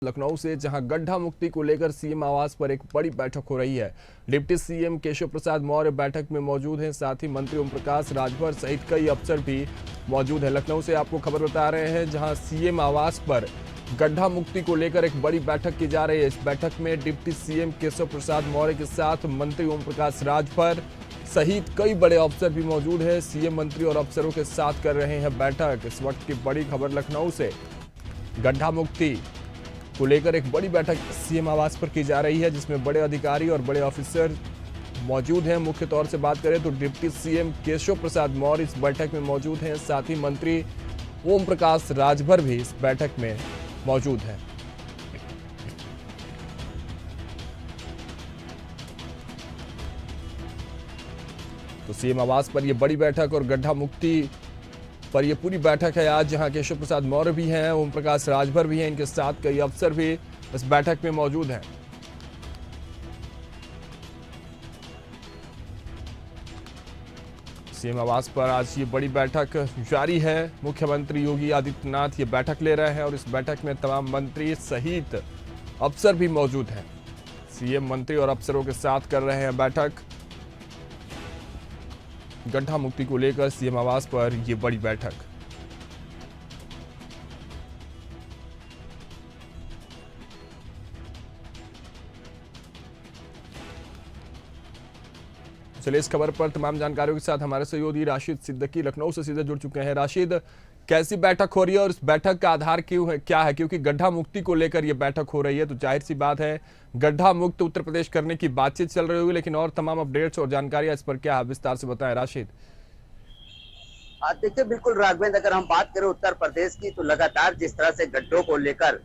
लखनऊ से, जहां गड्ढा मुक्ति को लेकर सीएम आवास पर एक बड़ी बैठक हो रही है। डिप्टी सीएम केशव प्रसाद मौर्य बैठक में मौजूद हैं, साथ ही मंत्री ओम प्रकाश राजभर सहित कई अफसर भी मौजूद हैं। लखनऊ से आपको खबर बता रहे हैं, जहां सीएम आवास पर गड्ढा मुक्ति को लेकर एक बड़ी बैठक की जा रही है। इस बैठक में डिप्टी सीएम केशव प्रसाद मौर्य के साथ मंत्री ओम प्रकाश राजभर सहित कई बड़े अफसर भी मौजूद हैं। सीएम मंत्री और अफसरों के साथ कर रहे हैं बैठक। इस वक्त की बड़ी खबर लखनऊ से, गड्ढा मुक्ति को लेकर एक बड़ी बैठक सीएम आवास पर की जा रही है, जिसमें बड़े अधिकारी और बड़े ऑफिसर मौजूद हैं। मुख्य तौर से बात करें तो डिप्टी सीएम केशव प्रसाद मौर्य इस बैठक में मौजूद हैं, साथ ही मंत्री ओम प्रकाश राजभर भी इस बैठक में मौजूद हैं। तो सीएम आवास पर यह बड़ी बैठक और गड्ढा मुक्ति पर यह पूरी बैठक है आज, जहां केशव प्रसाद मौर्य भी हैं, ओम प्रकाश राजभर भी हैं, इनके साथ कई अफसर भी इस बैठक में मौजूद हैं। सीएम आवास पर आज ये बड़ी बैठक जारी है। मुख्यमंत्री योगी आदित्यनाथ ये बैठक ले रहे हैं और इस बैठक में तमाम मंत्री सहित अफसर भी मौजूद हैं। सीएम मंत्री और अफसरों के साथ कर रहे हैं बैठक। गड्ढा मुक्ति को लेकर सीएम आवास पर यह बड़ी बैठक। चलिए, इस खबर पर तमाम जानकारियों के साथ हमारे सहयोगी राशिद सिद्दीकी लखनऊ से सीधे जुड़ चुके हैं। राशिद, कैसी बैठक हो रही है और इस बैठक का आधार क्या है? क्योंकि गड्ढा मुक्ति को लेकर यह बैठक हो रही है, तो जाहिर सी बात है गड्ढा मुक्त उत्तर प्रदेश करने की बातचीत चल रही होगी, लेकिन और तमाम अपडेट्स और जानकारियां इस पर क्या है, विस्तार से बताएं राशिद। देखिए, बिल्कुल राघवेंद्र, अगर हम बात करें उत्तर प्रदेश की, तो लगातार जिस तरह से गड्ढों को लेकर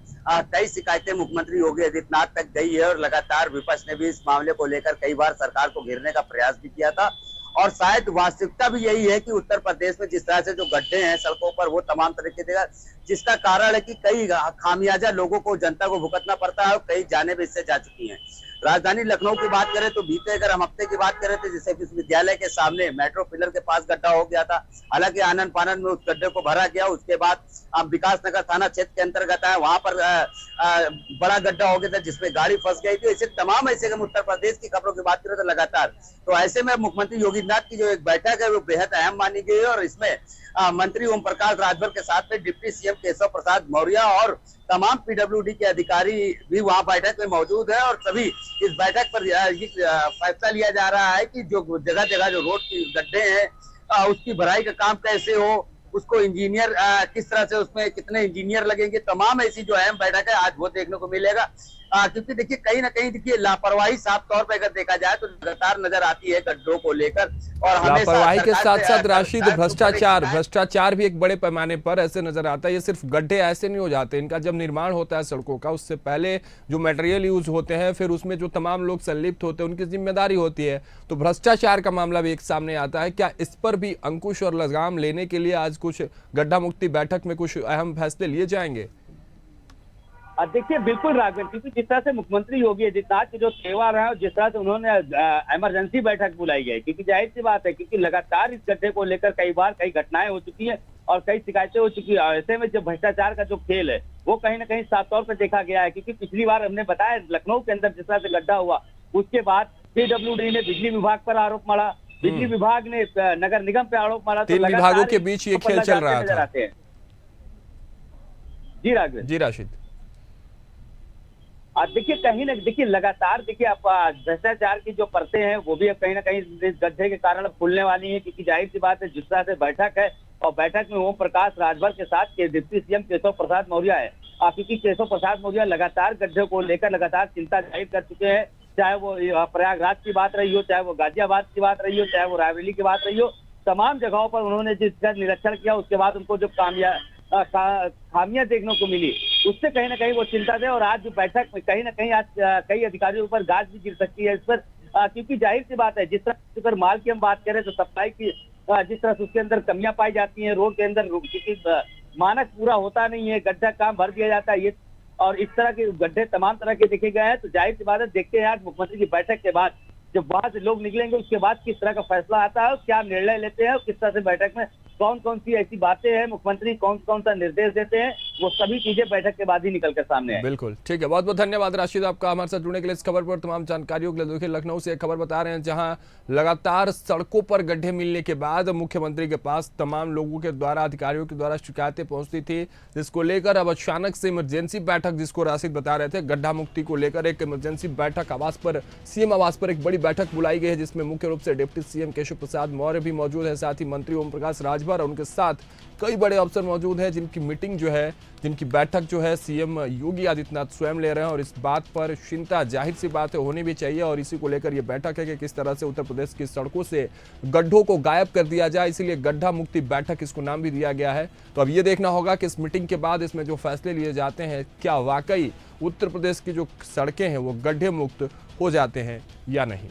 कई शिकायतें मुख्यमंत्री योगी आदित्यनाथ तक गई है और लगातार विपक्ष ने भी इस मामले को लेकर कई बार सरकार को घेरने का प्रयास भी किया था। और शायद वास्तविकता भी यही है कि उत्तर प्रदेश में जिस तरह से जो गड्ढे हैं सड़कों पर, वो तमाम तरीके से, जिसका कारण है कि कई खामियाजा लोगों को, जनता को भुगतना पड़ता है और कई जाने भी इससे जा चुकी हैं। राजधानी लखनऊ की बात करें तो बीते अगर हम हफ्ते की बात करें तो जैसे विश्वविद्यालय के सामने मेट्रो पिलर के पास गड्ढा हो गया था। हालांकि आनन फानन में उस गड्ढे को भरा गया। उसके बाद विकास नगर थाना क्षेत्र के अंतर्गत है, वहां पर बड़ा गड्ढा हो गया था जिसमें गाड़ी फंस गई थी। ऐसे तमाम ऐसे उत्तर प्रदेश की खबरों की बात करें तो लगातार, तो ऐसे में मुख्यमंत्री योगी आदित्यनाथ की जो एक बैठक है वो बेहद अहम मानी गई है और इसमें मंत्री ओम प्रकाश राजभर के साथ में डिप्टी सीएम केशव प्रसाद मौर्य और तमाम पीडब्ल्यूडी के अधिकारी भी वहां बैठक में मौजूद है। और सभी इस बैठक पर फैसला लिया जा रहा है कि जो जगह जगह जो रोड की गड्ढे हैं उसकी भराई का काम कैसे हो, उसको इंजीनियर किस तरह से, उसमें कितने इंजीनियर लगेंगे, तमाम ऐसी जो अहम बैठक है आज वो देखने को मिलेगा। क्योंकि देखिए, कहीं ना कहीं देखिए लापरवाही साफ तौर पर अगर देखा जाए तो लगातार नजर आती है गड्ढों को लेकर। और लापरवाही के साथ साथ राशिद, भ्रष्टाचार भी एक बड़े पैमाने पर ऐसे नजर आता है। ये सिर्फ गड्ढे ऐसे नहीं हो जाते, इनका जब निर्माण होता है सड़कों का, उससे पहले जो मटेरियल यूज होते हैं, फिर उसमें जो तमाम लोग संलिप्त होते हैं उनकी जिम्मेदारी होती है। तो भ्रष्टाचार का मामला भी एक सामने आता है। क्या इस पर भी अंकुश और लगाम लेने के लिए आज कुछ गड्ढा मुक्ति बैठक में कुछ अहम फैसले लिए जाएंगे? देखिए, बिल्कुल राघवेंद्र, क्योंकि जिस तरह से मुख्यमंत्री योगी आदित्यनाथ के जो त्यौहार है और जिस तरह से उन्होंने इमरजेंसी बैठक बुलाई है, क्योंकि जाहिर सी बात है क्योंकि लगातार इस गड्ढे को लेकर कई बार कई घटनाएं हो चुकी हैं और कई शिकायतें हो चुकी है। ऐसे में जो भ्रष्टाचार का जो खेल है वो कहीं ना कहीं साफ तौर पर देखा गया है। क्योंकि पिछली बार हमने बताया लखनऊ के अंदर जिस तरह से गड्ढा हुआ, उसके बाद पीडब्ल्यूडी ने बिजली विभाग पर आरोप मारा, बिजली विभाग ने नगर निगम पे आरोप मारा। तीन विभागों के बीच ये खेल चल रहा था। जी राघवेंद्र। जी राशिद। देखिए, कहीं ना देखिए लगातार देखिए आप भ्रष्टाचार की जो परतें हैं वो भी कहीं ना कहीं इस गड्ढे के कारण खुलने वाली है। क्योंकि जाहिर सी बात है जिस तरह से बैठक है और बैठक में ओम प्रकाश राजभर के साथ डिप्टी सीएम केशव प्रसाद मौर्य है। क्योंकि केशव प्रसाद मौर्य लगातार गड्ढे को लेकर लगातार चिंता जाहिर कर चुके हैं, चाहे वो प्रयागराज की बात रही हो, चाहे वो गाजियाबाद की बात रही हो, चाहे वो रायबरेली की बात रही हो, तमाम जगहों पर उन्होंने जिसका निरीक्षण किया उसके बाद उनको जो खामियां देखने को मिली उससे कहीं ना कहीं वो चिंता थे। और आज जो बैठक में कहीं ना कहीं आज कई अधिकारियों पर गाज भी गिर सकती है इस पर। क्योंकि जाहिर सी बात है जिस तरह अगर माल की हम बात करें तो सप्लाई की जिस तरह से उसके अंदर कमियां पाई जाती हैं, रोड के अंदर क्योंकि मानक पूरा होता नहीं है, गड्ढा काम भर दिया जाता है, ये और इस तरह के गड्ढे तमाम तरह के देखे गए हैं। तो जाहिर सी बात है देखते हैं आज मुख्यमंत्री की बैठक के बाद जब वहां से लोग निकलेंगे उसके बाद किस तरह का फैसला आता है, क्या निर्णय लेते हैं, किस तरह से बैठक में कौन कौन सी ऐसी बातें हैं, मुख्यमंत्री कौन कौन सा निर्देश देते हैं, वो सभी चीजें बैठक के बाद ही निकल कर सामने आए। बिल्कुल ठीक है, बहुत बहुत धन्यवाद राशिद आपका हमारे साथ जुड़ने के लिए। इस खबर पर तमाम जानकारियों के लिए देखिए लखनऊ से एक खबर बता रहे हैं जहां लगातार सड़कों पर गड्ढे मिलने के बाद मुख्यमंत्री के पास तमाम लोगों के द्वारा, अधिकारियों के द्वारा शिकायतें पहुंचती थी, जिसको लेकर अब अचानक से इमरजेंसी बैठक, जिसको राशिद बता रहे थे, गड्ढा मुक्ति को लेकर एक इमरजेंसी बैठक आवास पर, सीएम आवास पर एक बड़ी बैठक बुलाई गई है, जिसमें मुख्य रूप से डिप्टी सीएम केशव प्रसाद मौर्य भी मौजूद है, साथ ही मंत्री ओम प्रकाश राजभर और उनके साथ कई बड़े अफसर मौजूद हैं, जिनकी मीटिंग जो है, जिनकी बैठक जो है सीएम योगी आदित्यनाथ स्वयं ले रहे हैं। और इस बात पर चिंता जाहिर सी बात है होनी भी चाहिए, और इसी को लेकर यह बैठक है कि किस तरह से उत्तर प्रदेश की सड़कों से गड्ढों को गायब कर दिया जाए, इसीलिए गड्ढा मुक्ति बैठक इसको नाम भी दिया गया है। तो अब ये देखना होगा कि इस मीटिंग के बाद इसमें जो फैसले लिए जाते हैं, क्या वाकई उत्तर प्रदेश की जो सड़कें हैं वो गड्ढे मुक्त हो जाते हैं या नहीं।